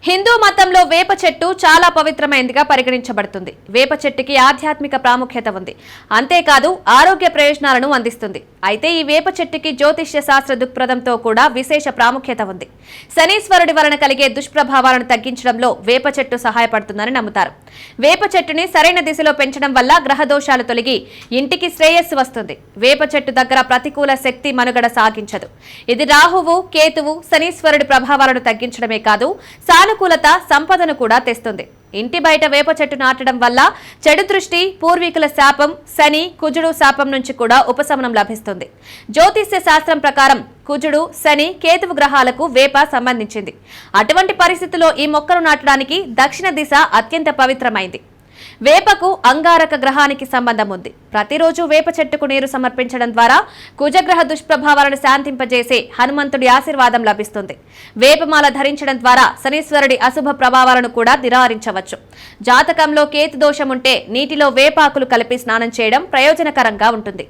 హిందూ మతంలో వేప చెట్టు చాలా పవిత్రమైనదిగా పరిగణించబడుతుంది. వేప చెట్టుకి ఆధ్యాత్మిక ప్రాముఖ్యత ఉంది. అంతేకాదు ఆరోగ్య ప్రయోజనాలను అందిస్తుంది. అయితే ఈ వేప చెట్టుకి జ్యోతిష్య శాస్త్ర దృక్పథంతో కూడా విశేష ప్రాముఖ్యత ఉంది. శనీశ్వరుడి వలన కలిగే దుష్ప్రభావాలను తగ్గించడంలో వేప చెట్టు సహాయపడుతుందని నమ్ముతారు. వేప చెట్టుని సరైన దిశలో పెంచడం వల్ల గ్రహ దోషాలు తొలగి ఇంటికి శ్రేయస్సు వస్తుంది. వేప చెట్టు దగ్గర ప్రతికూల శక్తి మనుగడ సాగించదు. ఇది రాహువు, కేతువు, శనీశ్వరుడి ప్రభావాలను తగ్గించడమే కాదు సానుకూలత, సంపదను కూడా తెస్తుంది. ఇంటి బయట వేప చెట్టు నాటడం వల్ల చెడు దృష్టి, పూర్వీకుల శాపం, శని, కుజుడు శాపం నుంచి కూడా ఉపశమనం లభిస్తుంది. జ్యోతిష్య శాస్త్రం ప్రకారం కుజుడు, శని, కేతువు గ్రహాలకు వేప సంబంధించింది. అటువంటి పరిస్థితుల్లో ఈ మొక్కను నాటడానికి దక్షిణ దిశ అత్యంత పవిత్రమైంది. వేపకు అంగారక గ్రహానికి సంబంధం ఉంది. ప్రతిరోజు వేప చెట్టుకు నీరు సమర్పించడం ద్వారా కుజగ్రహ దుష్ప్రభావాలను శాంతింపజేసే హనుమంతుడి ఆశీర్వాదం లభిస్తుంది. వేపమాల ధరించడం ద్వారా శనీశ్వరుడి అశుభ ప్రభావాలను కూడా నివారించవచ్చు. జాతకంలో కేతు దోషం ఉంటే నీటిలో వేపాకులు కలిపి స్నానం చేయడం ప్రయోజనకరంగా ఉంటుంది.